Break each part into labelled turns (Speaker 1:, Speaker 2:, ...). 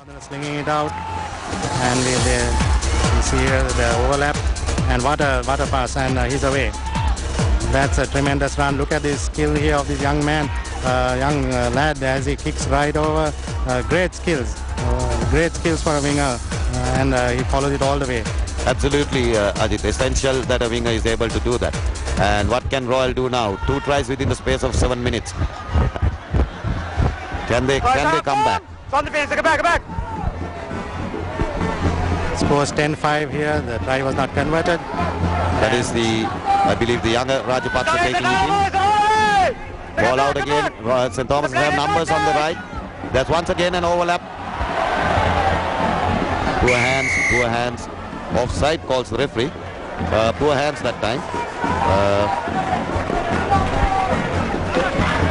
Speaker 1: Slinging it out, and we see here the overlap, and what a pass, and he's away. That's a tremendous run. Look at this skill here of this young man, young lad, as he kicks right over. Great skills for a winger, and he follows it all the way.
Speaker 2: Absolutely, Ajit. Essential that a winger is able to do that. And what can Royal do now? 2 tries within the space of 7 minutes. Can they come back?
Speaker 3: On the base, go back.
Speaker 1: Scores 10-5 here. The try was not converted.
Speaker 2: That is I believe the younger Rajapaksa taking it in. Ball out again. St. Thomas have numbers on the right. There's once again an overlap. Poor hands. Offside calls the referee. Poor hands that time.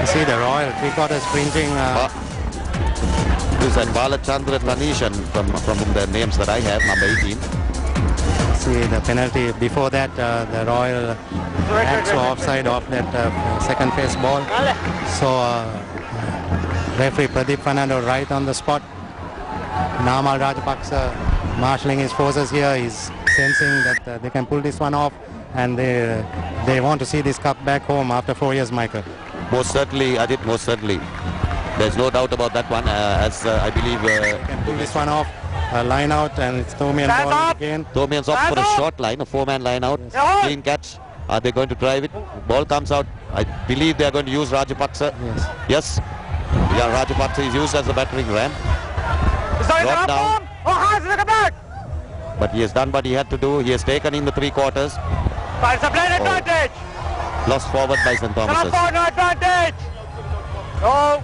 Speaker 1: You see the Royal three-quarter sprinting.
Speaker 2: This and Balachandra Tanishan from the names that I have, number 18.
Speaker 1: See the penalty before that, the Royal acts were offside off that second phase ball. So referee Pradeep Fernando right on the spot. Namal Rajapaksa marshalling his forces here. He's sensing that they can pull this one off, and they want to see this cup back home after 4 years, Michael.
Speaker 2: Most certainly, Ajit, most certainly. There's no doubt about that one, as I believe...
Speaker 1: they can pull this one off, line out, and it's Thomian ball again.
Speaker 2: Thomian's off for a short line, a 4-man line out. Yes. Clean catch. Are they going to drive it? Ball comes out. I believe they're going to use Rajapaksa. Yes. Yeah, Rajapaksa is used as a battering ram. Drop down. But he has done what he had to do. He has taken in the 3 quarters.
Speaker 3: Advantage.
Speaker 2: Lost forward by St. Thomas's.
Speaker 3: Advantage. No.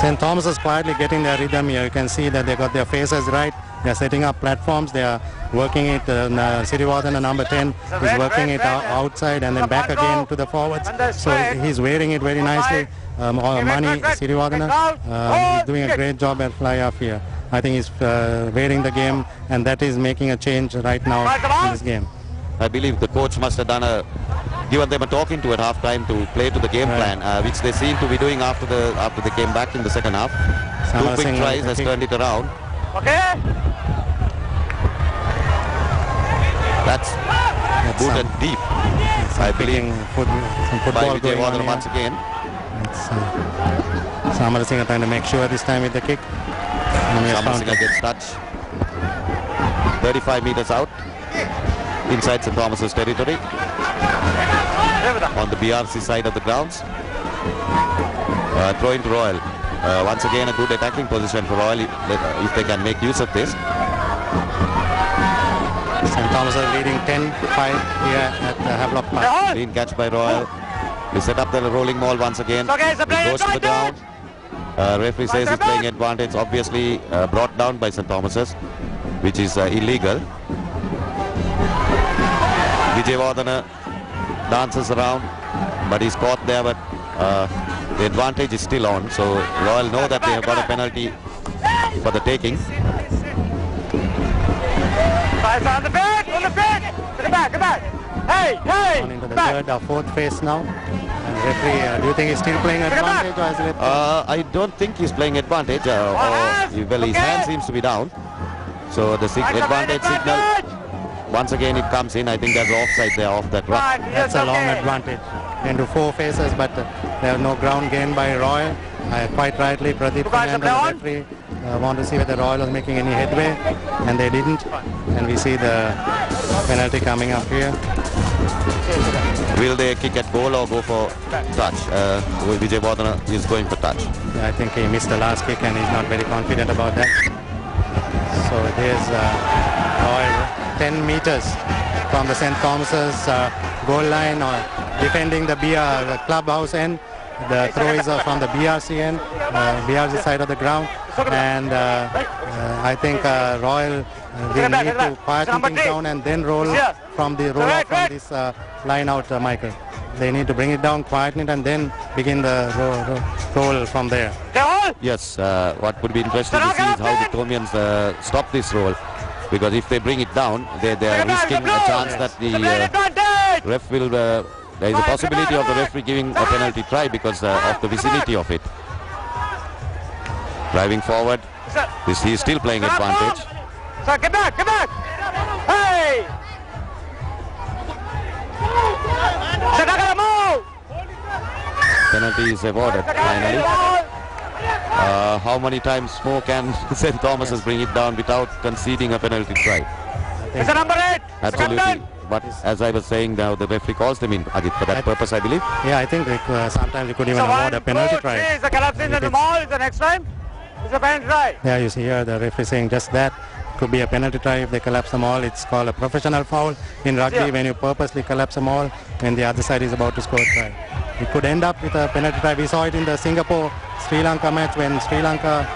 Speaker 1: St. Thomas is quietly getting their rhythm here. You can see that they got their faces right. They are setting up platforms. They are working it. Siriwardana, number 10, is working it outside and then back again to the forwards. So he's wearing it very nicely. Mani Siriwardana, he's doing a great job at fly off here. I think he's wearing the game, and that is making a change right now in this game.
Speaker 2: I believe the coach must have given them a talking to at half-time to play to the game plan, which they seem to be doing after they came back in the second half. 2 quick tries has turned it around.
Speaker 3: Okay.
Speaker 2: That's booted deep. I believe
Speaker 1: football
Speaker 2: by Vijay Wadhana once again.
Speaker 1: Samara Singh trying to make sure this time with the kick.
Speaker 2: Samara Singh gets touch. 35 meters out. Inside St. Thomas's territory, on the BRC side of the grounds. Throw into Royal. Once again a good attacking position for Royal if they can make use of this.
Speaker 1: St. Thomas are leading 10-5 here at the Havelock Park.
Speaker 2: Clean catch by Royal. They set up the rolling ball once again. It goes to the ground. Referee says he's playing advantage, obviously brought down by St. Thomas's, which is illegal. Vijay Wadhana dances around, but he's caught there, but the advantage is still on, so Royal know that they have got a penalty for the taking.
Speaker 3: On the back! Get back! Hey!
Speaker 1: On into the third or fourth phase now. And referee, do you think he's still playing advantage, or is it?
Speaker 2: I don't think he's playing advantage, well, his hand seems to be down, so the advantage signal. Once again it comes in. I think there's offside there off that ruck.
Speaker 1: That's a long advantage into 4 phases, but there are no ground gain by Royal. Quite rightly, Pradeep Fernando, the referee, want to see whether Royal was making any headway, and they didn't. And we see the penalty coming up here.
Speaker 2: Will they kick at goal or go for touch? Vijay Wadhana is going for touch.
Speaker 1: I think he missed the last kick and he's not very confident about that. So there's Royal 10 meters from the St. Thomas's goal line, or defending the clubhouse end. The throw is from the BRC end, BRC side of the ground, and I think Royal will need to quieten things down and then roll from this line out, Michael. They need to bring it down, quieten it, and then begin the roll from there.
Speaker 2: Yes, what would be interesting to see is how the Thomians stop this roll. Because if they bring it down, they are risking a chance that the ref will... there is a possibility of the referee giving a penalty try because of the vicinity of it. Driving forward. He is still playing advantage.
Speaker 3: Sir, get back, get back. Hey! Sir, not gonna move.
Speaker 2: Penalty is awarded finally. How many times more can St. Thomas's bring it down without conceding a penalty try?
Speaker 3: It's a number 8.
Speaker 2: Absolutely. But as I was saying now, the referee calls them in, Ajit, for that purpose, I believe.
Speaker 1: Yeah, I think sometimes we could even award a penalty try.
Speaker 3: It's a collapsing in the mall. It's the next time. It's a penalty try.
Speaker 1: Yeah, you see here the referee saying just that. Could be a penalty try if they collapse the mall. It's called a professional foul in rugby when you purposely collapse a mall when the other side is about to score a try. It could end up with a penalty try. We saw it in the Singapore-Sri Lanka match when Sri Lanka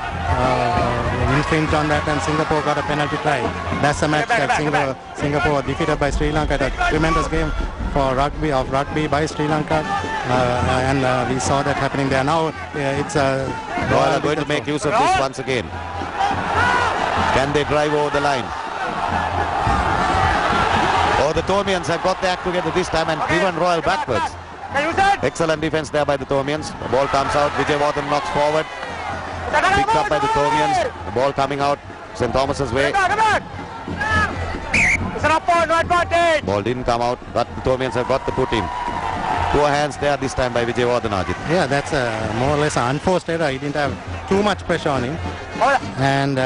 Speaker 1: infringed on that and Singapore got a penalty try. That's the match that Singapore defeated by Sri Lanka. A tremendous game for rugby by Sri Lanka, and we saw that happening there. Now it's
Speaker 2: Royal are going to make use of this once again. Can they drive over the line? Oh, the Thomians have got their act together this time and driven Royal backwards. Excellent defense there by the Thomians. The ball comes out. Vijay Vardhan knocks forward. Picked up by the Thomians. The ball coming out St. Thomas's way.
Speaker 3: It's an up-point, no advantage.
Speaker 2: Ball didn't come out, but the Thomians have got the put in. Poor hands there this time by Vijay Vardhan, Ajit.
Speaker 1: Yeah, that's more or less an unforced error. He didn't have too much pressure on him. And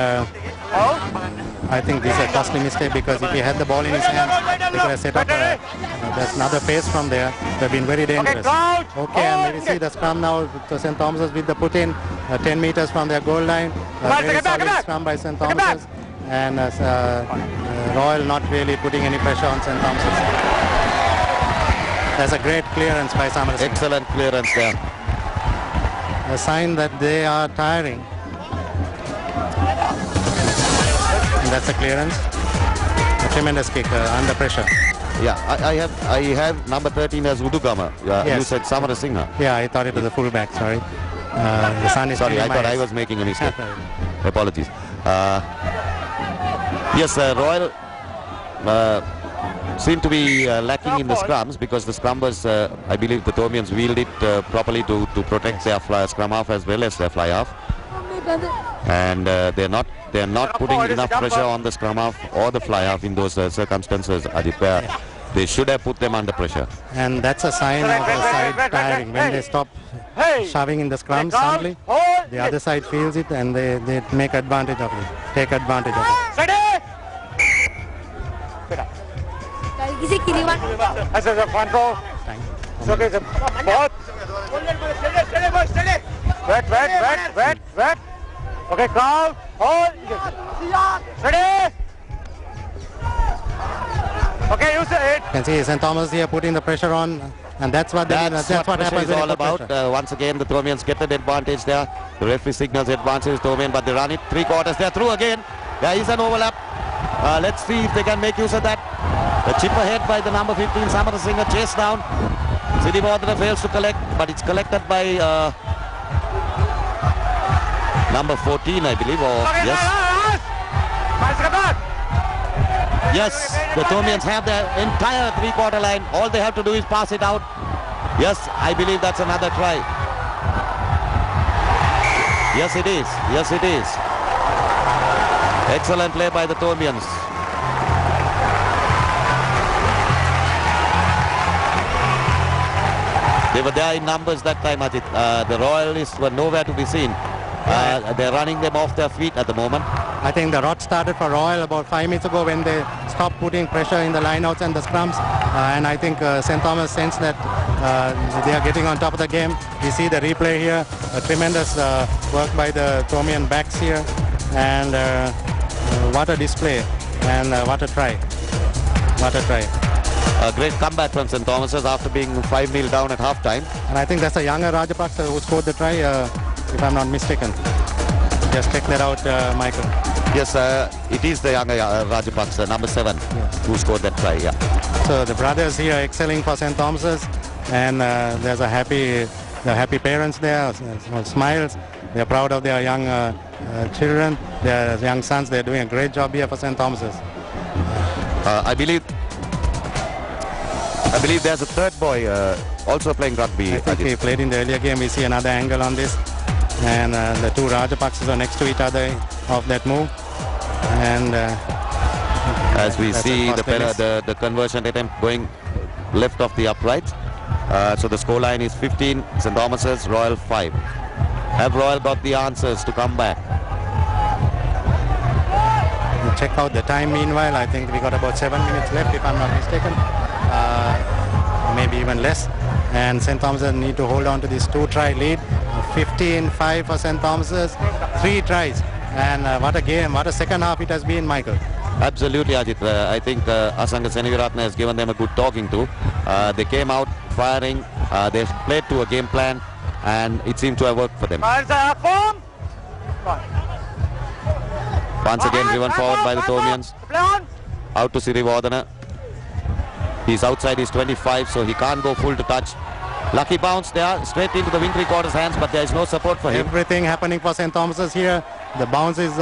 Speaker 1: I think this is a costly mistake because if he had the ball in his hands, he could have set up there's another pace from there. They've been very dangerous. Okay, and we see the scrum now to St. Thomas's with the put in 10 meters from their goal line. Very solid scrum by St. Thomas's. And Royal not really putting any pressure on St. Thomas's. That's a great clearance by Samara Singh.
Speaker 2: Excellent clearance there.
Speaker 1: A sign that they are tiring. And that's a clearance. A tremendous kick under pressure.
Speaker 2: Yeah, I have number 13 as Udugama.
Speaker 1: Yes.
Speaker 2: You said Samara Singha.
Speaker 1: Yeah, I thought it was a fullback, sorry. The sun is
Speaker 2: Sorry, I thought I was making a mistake. Apologies. Yes, Royal seem to be lacking in the scrums because the scrum was, I believe the Thomians wheeled it properly to protect their scrum half as well as their fly half. And they're not putting enough pressure on the scrum half or the fly half in those circumstances, Ajit, where they should have put them under pressure.
Speaker 1: And that's a sign of the side tiring. When they stop shoving in the scrum suddenly, the other side feels it and they make advantage of it, take advantage of it.
Speaker 3: That's a front row. It's okay, sir. Wet. Okay, crowd. Hold. Ready? Okay, use it.
Speaker 1: You can see St. Thomas here putting the pressure on, and that's what happens.
Speaker 2: Is all about. Once again, the Thomians get an advantage there. The referee signals advantage Thomian, but they run it 3/4. They're through again. There is an overlap. Let's see if they can make use of that. The chip ahead by the number 15, Samara Singh, chase down. Siddhivardhana fails to collect, but it's collected by number 14, I believe. Or yes. Yes, the Thomians have their entire 3/4 line. All they have to do is pass it out. Yes, I believe that's another try. Yes, it is. Yes, it is. Excellent play by the Thomians. They were there in numbers that time, Ajit. The Royalists were nowhere to be seen. They're running them off their feet at the moment.
Speaker 1: I think the rot started for Royal about 5 minutes ago when they stopped putting pressure in the lineouts and the scrums. And I think St. Thomas sensed that they are getting on top of the game. We see the replay here. A tremendous work by the Thomian backs here. And what a display. And what a try. What a try.
Speaker 2: A great comeback from St. Thomas's after being 5-0 down at half-time.
Speaker 1: And I think that's a younger Rajapaksa who scored the try, if I'm not mistaken. Just check that out, Michael.
Speaker 2: Yes, it is the younger Rajapaksa, number 7, who scored that try, yeah.
Speaker 1: So the brothers here excelling for St. Thomas's, and there's the happy parents there, smiles. They're proud of their young children, their young sons. They're doing a great job here for St. Thomas's.
Speaker 2: I believe there's a third boy also playing rugby.
Speaker 1: I think he played in the earlier game. We see another angle on this. and the two Rajapaksas are next to each other of that move. And
Speaker 2: as we see the conversion attempt going left of the upright. So the scoreline is 15, St. Thomas's, Royal 5. Have Royal got the answers to come back?
Speaker 1: Check out the time meanwhile. I think we got about 7 minutes left if I'm not mistaken. Maybe even less. And St. Thomas's need to hold on to this 2-try lead. 15-5 for St. Thomas's. 3 tries. And what a game, what a second half it has been, Michael.
Speaker 2: Absolutely, Ajit. I think Asanga Seneviratne has given them a good talking to. They came out firing. They played to a game plan, and it seemed to have worked for them. Once again driven forward by the Thomians. Out to Sirivardhana. He's outside his 25, so he can't go full to touch. Lucky bounce there, straight into the wing three-quarters hands, but there is no support for him.
Speaker 1: Everything happening for St. Thomas's here. The bounce is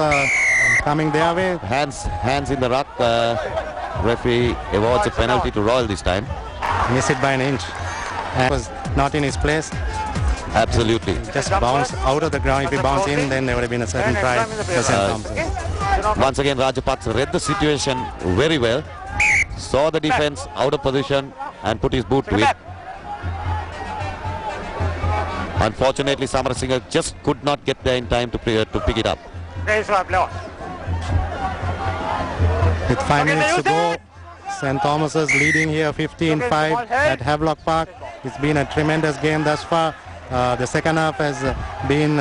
Speaker 1: coming their way.
Speaker 2: Hands in the ruck. Referee awards a penalty to Royal this time.
Speaker 1: Miss it by an inch. And was not in his place.
Speaker 2: Absolutely.
Speaker 1: Just bounce out of the ground. If he bounced in, then there would have been a certain try for St. Thomas's.
Speaker 2: Once again, Rajapaksa read the situation very well. Saw the defense out of position and put his boot to it. Unfortunately, Samarasinghe just could not get there in time to pick it up.
Speaker 1: With 5 minutes to go, St. Thomas's leading here 15-5 at Havelock Park. It's been a tremendous game thus far. The second half has been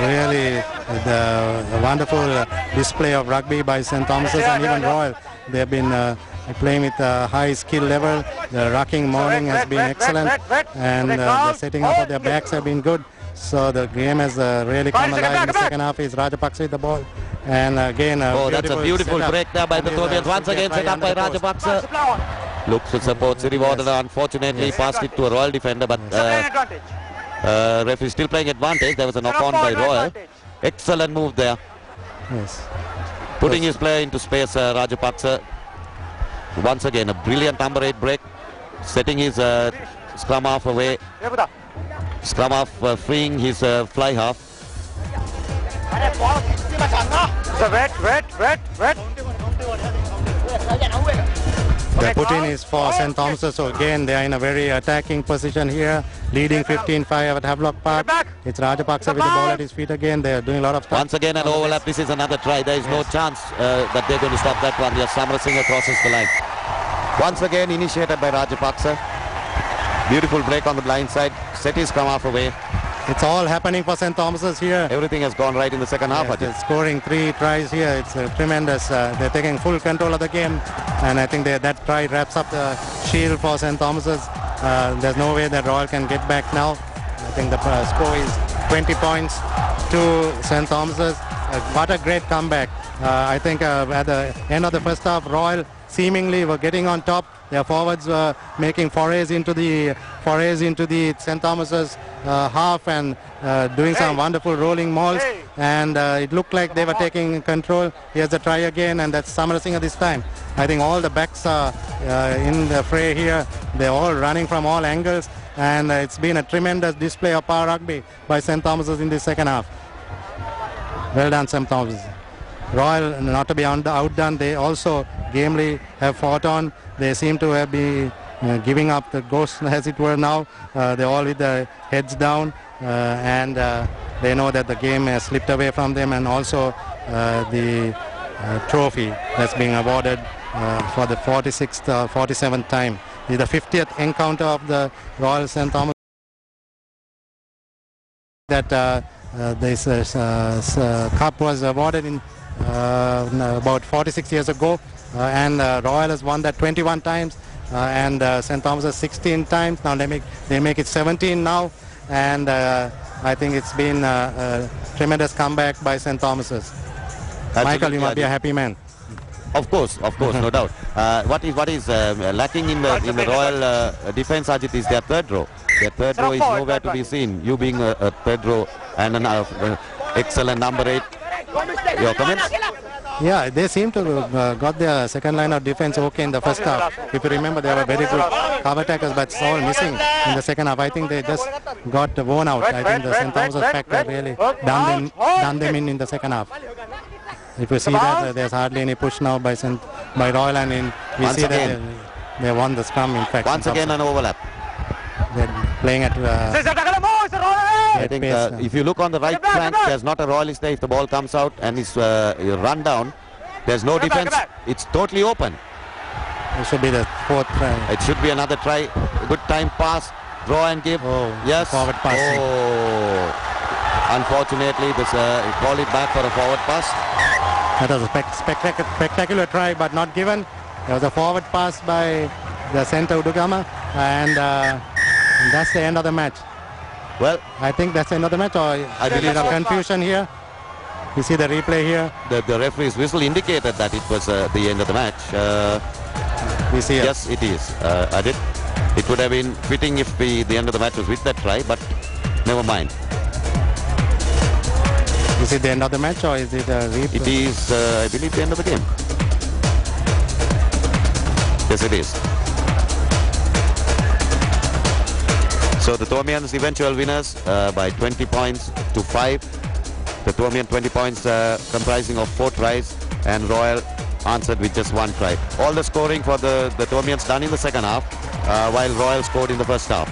Speaker 1: really a wonderful display of rugby by St. Thomas's and even Royal. They've been playing with a high skill level. The rucking mauling has been excellent, and the setting up of their backs have been good. So the game has really come alive in the second half. Is Rajapaksa with the ball, and again
Speaker 2: that's a beautiful break there by the Thomians. Once again set up by Rajapaksa. Looks to support Sirivardhana. Unfortunately passed it to a Royal defender, but referee still playing advantage. There was a knock on by Royal. Excellent move there.
Speaker 1: Yes.
Speaker 2: Putting his player into space, Rajapaksa. Once again, a brilliant number 8 break. Setting his scrum half away. Scrum half freeing his fly half.
Speaker 1: The put-in is for St. Thomas's, so again they are in a very attacking position here, leading 15-5 at Havelock Park. It's Rajapaksa with the ball at his feet again. They are doing a lot of stuff.
Speaker 2: Once again an overlap. This is another try. There is no chance that they're going to stop that one. Yes, Samarasinghe crosses the line. Once again initiated by Rajapaksa. Beautiful break on the blind side. Set his scrum half away.
Speaker 1: It's all happening for St. Thomas's here.
Speaker 2: Everything has gone right in the second half.
Speaker 1: They're scoring 3 tries here. It's tremendous. They're taking full control of the game, and I think that try wraps up the shield for St. Thomas's. There's no way that Royal can get back now. I think the score is 20 points to St. Thomas's. What a great comeback. I think at the end of the first half, Royal seemingly were getting on top. Their forwards were making forays into the St. Thomas's half and doing some wonderful rolling mauls, and it looked like they were taking control. Here's the try again, and that's Samarasinghe this time. I think all the backs are in the fray here. They're all running from all angles, and it's been a tremendous display of power rugby by St. Thomas's in the second half. Well done, St. Thomas's. Royal, not to be outdone, they also gamely have fought on. They seem to have been giving up the ghost, as it were, now. They're all with their heads down, and they know that the game has slipped away from them, and also the trophy that's being awarded for the 46th, 47th time. It's the 50th encounter of the Royal St. Thomas that this cup was awarded in about 46 years ago, and Royal has won that 21 times, and St. Thomas's 16 times. Now they make it 17 now, and I think it's been a tremendous comeback by St. Thomas's. Michael, you must be a happy man.
Speaker 2: Of course, no doubt. What is lacking in the Royal defence, Ajit, is their third row. Their third row is nowhere to be seen. You being a third row and an excellent number 8. Your comments?
Speaker 1: Yeah, they seem to got their second line of defense okay in the first half. If you remember, they were very good cover tackles, but it's all missing in the second half. I think they just got worn out. I think the St. Thomas's factor really done them in the second half. If you see that there's hardly any push now by Royal, and we
Speaker 2: Once
Speaker 1: see
Speaker 2: again.
Speaker 1: that they won the scrum. In fact,
Speaker 2: Once again an overlap.
Speaker 1: they're playing at
Speaker 2: I think if you look on the right flank, there's not a Royalist there. If the ball comes out and is run down, there's no defense. It's totally open.
Speaker 1: it should be the fourth try.
Speaker 2: It should be another try. Good time pass. Draw and give.
Speaker 1: Oh,
Speaker 2: yes.
Speaker 1: forward passing.
Speaker 2: Oh. Unfortunately, this call it back for a forward pass.
Speaker 1: That was a spectacular try, but not given. There was a forward pass by the center Udugama, and that's the end of the match.
Speaker 2: Well,
Speaker 1: I think that's the end of the match, or I believe there's confusion here. You see the replay here.
Speaker 2: The referee's whistle indicated that it was the end of the match.
Speaker 1: We see it.
Speaker 2: Yes, it is. Ajit. It would have been fitting if the end of the match was with that try, but never mind.
Speaker 1: Is it the end of the match, or is it a replay?
Speaker 2: It is, I believe, the end of the game. Yes, it is. So the Thomians eventual winners by 20 points to 5. The Thomian 20 points comprising of 4 tries, and Royal answered with just 1 try. All the scoring for the Thomians done in the second half, while Royal scored in the first half.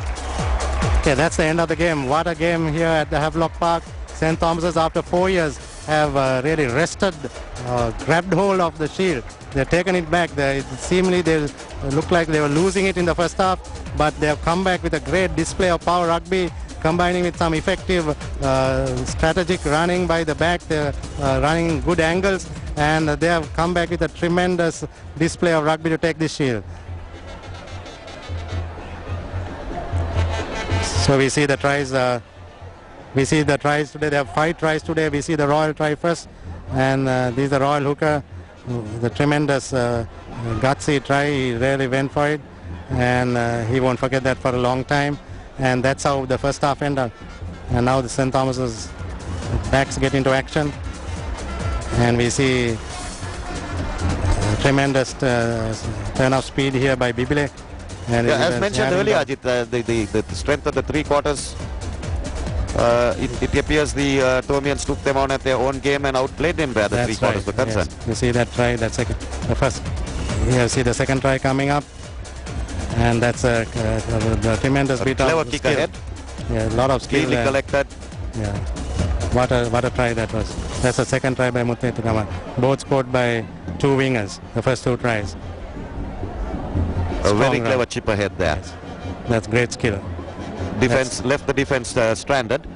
Speaker 1: Okay, that's the end of the game. What a game here at the Havelock Park. St. Thomas's, after 4 years, have really wrested, grabbed hold of the shield. They've taken it back. Seemingly they looked like they were losing it in the first half, but they have come back with a great display of power rugby, combining with some effective strategic running by the back. They're running good angles, and they have come back with a tremendous display of rugby to take this shield. So we see the tries. Today. They have 5 tries today. We see the Royal try first, and this is the Royal hooker. The tremendous gutsy try. He really went for it, and he won't forget that for a long time. And that's how the first half ended. And now the St. Thomas's backs get into action, and we see tremendous turn of speed here by Bibile. And
Speaker 2: yeah, as mentioned earlier, Ajit, the strength of the 3 quarters. It appears the Thomians took them on at their own game and outplayed them where the 3 quarters were concerned.
Speaker 1: Yes. You see that try, the first. You see the second try coming up, and that's a tremendous bit of
Speaker 2: clever kick
Speaker 1: skill.
Speaker 2: ahead.
Speaker 1: Yeah, a lot of skill.
Speaker 2: Cleanly collected.
Speaker 1: Yeah, what a try that was. That's the second try by Mutnetu Kamal. Both scored by 2 wingers. The first 2 tries.
Speaker 2: A very
Speaker 1: Strong
Speaker 2: clever
Speaker 1: run.
Speaker 2: chip ahead there.
Speaker 1: Yes. That's great skill.
Speaker 2: Defense left the defense stranded.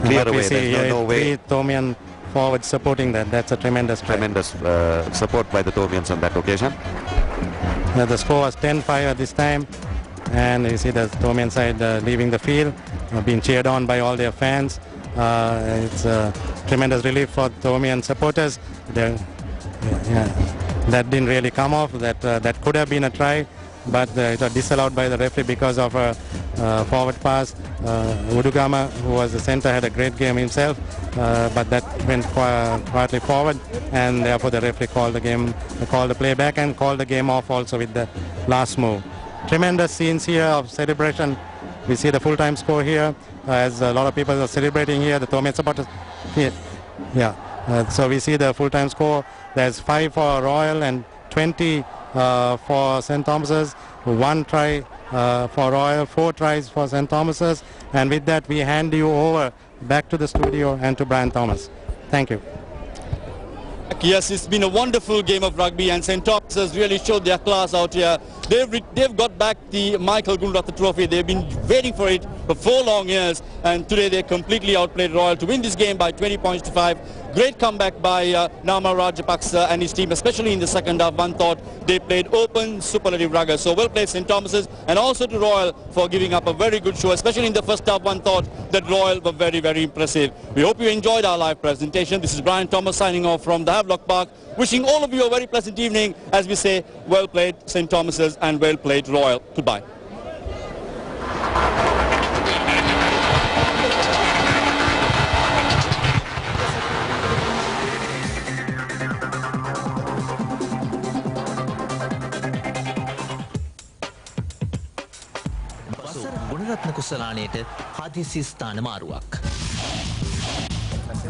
Speaker 2: Clear
Speaker 1: What we
Speaker 2: away.
Speaker 1: see
Speaker 2: There's
Speaker 1: here
Speaker 2: no
Speaker 1: is
Speaker 2: way.
Speaker 1: 3 Thomian forwards supporting that. That's a tremendous try.
Speaker 2: Tremendous support by the Thomians on that occasion.
Speaker 1: The score was 10-5 at this time, and you see the Thomian side leaving the field, being cheered on by all their fans. It's a tremendous relief for Thomian supporters. That didn't really come off. That could have been a try, but it was disallowed by the referee because of a forward pass. Udugama, who was the center, had a great game himself, but that went quietly forward, and therefore the referee called the play back and called the game off also with the last move. Tremendous scenes here of celebration. We see the full-time score here, as a lot of people are celebrating here. The Thomian supporters here. So we see the full-time score. There's 5 for Royal and 20 for St. Thomas's. 1 try for Royal, 4 tries for St. Thomas's. And with that, we hand you over back to the studio and to Brian Thomas. Thank you.
Speaker 4: Yes, it's been a wonderful game of rugby, and St. Thomas has really showed their class out here. They've got back the Michael Gulratha Trophy. They've been waiting for it for 4 long years, and today they completely outplayed Royal to win this game by 20 points to 5. Great comeback by Nama Rajapaksa and his team, especially in the second half. One thought they played open, superlative rugby. So well played St. Thomas's, and also to Royal for giving up a very good show, especially in the first half. One thought that Royal were very, very impressive. We hope you enjoyed our live presentation. This is Brian Thomas signing off from the Havelock Park, wishing all of you a very pleasant evening as we say, well played St. Thomas's and well played Royal. Goodbye.
Speaker 5: ಗುಣರತ್ನ කුසලානයට හදිසි ස්ථාන මාරුවක්.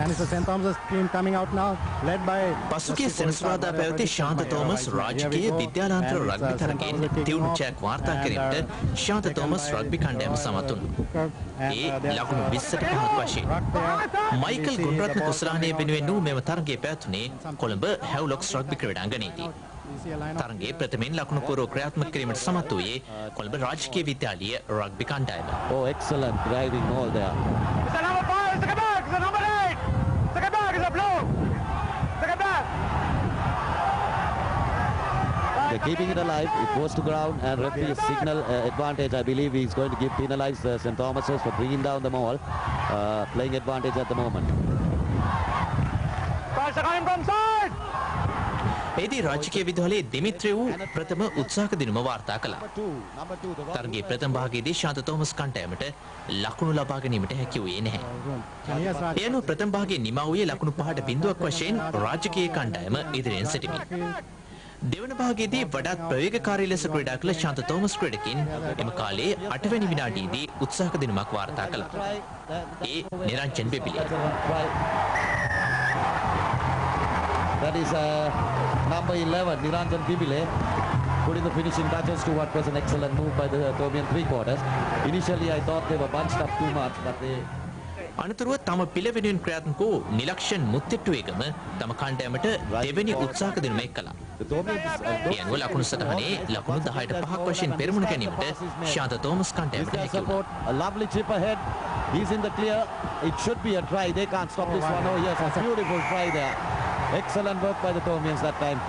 Speaker 1: And it's the St. Thomas's team coming out now, led by...
Speaker 5: පසුගිය සෙනසුරාදා පැවති ශාන්ත Thomas රාජකීය විද්‍යාලාන්තර rugby තරගයෙන් තියුණු ජයක් වාර්තා කිරීමට ශාන්ත Thomas rugby කණ්ඩායම සමත් වුණා. ඒ ලකුණු 20ට 5ක් වශයෙන්. මයිකල් ගුණරත්න කුසලානය වෙනුවෙන් වූ මෙම තරගය පැවැතුනේ කොළඹ හැව්ලොක්ස් රග්බි ක්‍රීඩාංගණයේදී. තරගයේ ප්‍රථමයෙන් ලකුණු පුරව ක්‍රියාත්මක කිරීමට සමත් වූයේ කොළඹ රාජකීය විද්‍යාලීය රග්බි කණ්ඩායම.
Speaker 2: Oh, excellent driving all there.
Speaker 3: It's the number 5, it's the back, it's the number 8. It's the back, it's the blue. It's the back.
Speaker 2: They're keeping it alive. It goes to ground and referee signal advantage. I believe he's going to penalize St. Thomas's for bringing down the ball. Playing advantage at the moment.
Speaker 3: Pass coming from side.
Speaker 5: එෙහිදී රාජකීය විදුහලේ දිමිත්‍රි වූ ප්‍රථම උත්සාහක දිනුම වාර්තා කළා. තරගයේ ප්‍රථම භාගයේදී ශාන්ත Thomas කණ්ඩායමට ලකුණු ලබා ගැනීමට හැකි වූයේ නැහැ. ඒ අනුව ප්‍රථම භාගයේ නිමා වූයේ ලකුණු 5ට බිඳුවක් වශයෙන් රාජකීය කණ්ඩායම ඉදිරියෙන් සිටිමින්. දෙවන භාගයේදී වඩාත් ප්‍රවේගකාරී ලෙස ක්‍රීඩා කළ ශාන්ත තෝමස් ක්‍රීඩකින් එම කාලයේ 8 වෙනි විනාඩියේදී උත්සාහක දිනුමක් වාර්තා කළා. ඒ නිරංජන් බෙබිලේ.
Speaker 2: That is number 11, Niranjan Bibile, putting the finishing touches to what was an excellent move by the Thomian three-quarters. Initially, I thought they were bunched up too much, but they...
Speaker 5: අනතුරුව තම පිළ වෙනුවෙන් ක්‍රියාත්මක වූ නිලක්ෂන් මුත්තිට්ටුවේගම තම කණ්ඩායමට දෙවැනි උත්සාහක දිනුම එක්කලා. ඒ අනුව ලකුණු සටහනේ ලකුණු 10ට 5ක් වශයෙන් පෙරමුණ ගැනීමට ශාන්ත තෝමස් කණ්ඩායමට හැකි වුණා.
Speaker 2: A lovely chip ahead. He's in the clear. It should be a try. They can't stop this one. Oh yes, a beautiful try there. Excellent work by the Thomians that time.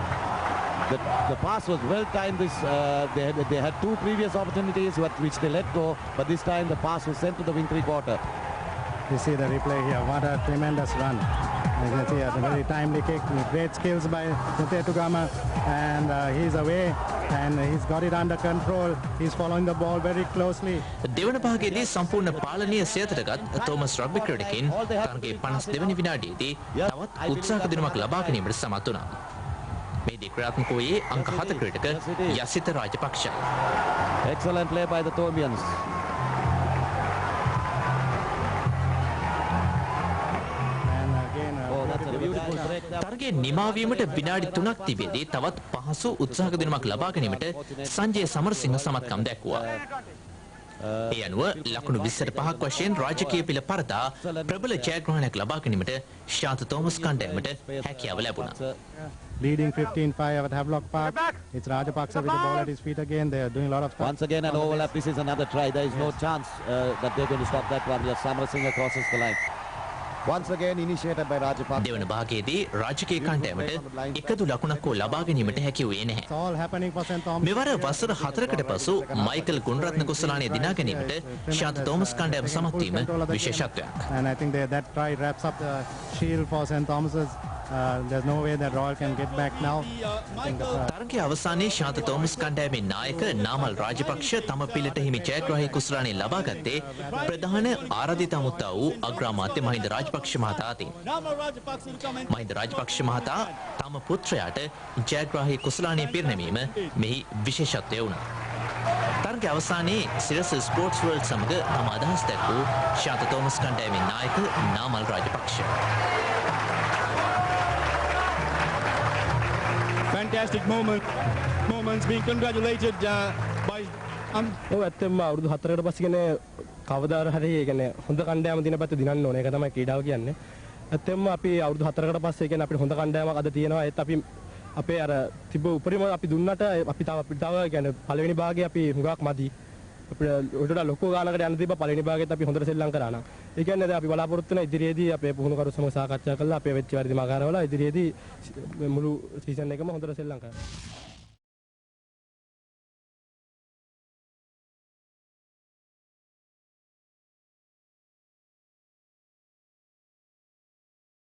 Speaker 2: The pass was well timed. They had two previous opportunities which they let go, but this time the pass was sent to the wing three-quarter.
Speaker 1: You see the replay here. What a tremendous run. You can see a very timely kick. Great skills by Tugama, and he's away. And he's got it under control. He's following the ball very closely.
Speaker 5: දෙවන භාගයේදී සම්පූර්ණ පාලනීය සියතටගත් Thomas rugby ක්‍රීඩකයින් තරගයේ 52 වෙනි විනාඩියේදී තවත් උත්සාහක දිනුමක් ලබා ගැනීමට සමත් වුණා. මේදී ක්‍රියාත්මක වූයේ අංක 7 ක්‍රීඩක යසිත Rajapaksa.
Speaker 2: Excellent play by the Thomians.
Speaker 5: තරගයේ නිමාවීමට විනාඩි 3ක් තිබෙදී තවත් පහසු උත්සාහක දිනුමක් ලබා ගැනීමට සංජය සමරසිංහ සමත්කම් දැක්වුවා. ඒ අනුව ලකුණු 20ට 5ක් වශයෙන් රාජකීය පිළ පරදා ප්‍රබල ජයග්‍රහණයක් ලබා ගැනීමට ශාන්ත තෝමස් කණ්ඩායමට හැකියාව ලැබුණා.
Speaker 1: Leading 15-5 at Havelock Park. It's Rajapaksa with the ball at his feet again. They are doing a lot of stuff.
Speaker 2: Once again an overlap. This is another try. There is no chance that they're going to stop that one. Yes, Samarasinghe crosses the line. Once again initiated by Rajapaksa.
Speaker 5: දෙවන භාගයේදී රාජකීය කණ්ඩායමට එකදු ලකුණක් හෝ ලබා ගැනීමට හැකි වූයේ නැහැ.
Speaker 1: It's all happening for St. Thomas.
Speaker 5: මෙවර වසර 4කට පසු මයිකල් ගුණරත්න කුසලානය දිනා ගැනීමට ශාන්ත තෝමස් කණ්ඩායම සමත් වීම විශේෂත්වයක්.
Speaker 1: And I think that try wraps up the shield for St. Thomas's. There's no way that Royal can get back now.
Speaker 5: තරගයේ අවසානයේ ශාන්ත තෝමස් කණ්ඩායමේ නායක නාමල් රාජපක්ෂ තම පිළට හිමි ජයග්‍රාහී කුසලානය ලබා ගත්තේ ප්‍රධාන ආරාධිත අමුත්තා වූ අග්‍රාමාත්‍ය මහින්ද රාජපක්ෂ මහතා අතින්. මහින්ද රාජපක්ෂ මහතා තම පුත්‍රයාට ජයග්‍රාහී කුසලානය පිරිනැමීම මෙහි විශේෂත්වය වුණා. තරගයේ අවසානයේ සිරස ස්පෝර්ට්ස් වර්ල්ඩ් සමග තම අදහස් දැක්වූ ශාන්ත තෝමස් කණ්ඩායමේ නායක Namal Rajapaksa.
Speaker 4: Fantastic moments being congratulated by
Speaker 6: ඔව් ඇත්තම අවුරුදු 4කට පස්සේ කියන්නේ කවදාද හරි කියන්නේ හොඳ කණ්ඩායම දින පැත්ත දිනන්න ඕනේ. ඒක තමයි ක්‍රීඩාව කියන්නේ. ඇත්තම අපි අවුරුදු 4කට පස්සේ කියන්නේ අපිට හොඳ කණ්ඩායමක් අද තියෙනවා. ඒත් අපි අපේ අර තිබ්බ උපරිම අපි දුන්නට අපි තව කියන්නේ පළවෙනි භාගයේ අපි හුඟක් මදි. අපිට උඩට ලොකු ගානකට යන්න තිබ්බ පළවෙනි භාගයේත් අපි හොඳට සෙල්ලම් කරා නම්. ඒ කියන්නේ දැන් අපි බලාපොරොත්තු වෙන ඉදිරියේදී අපේ පුහුණුකරු සමග සාකච්ඡා කරලා අපේ වෙච්ච වැරදි මගහරවලා ඉදිරියේදී මුළු සීසන් එකම හොඳට සෙල්ලම් කරනවා.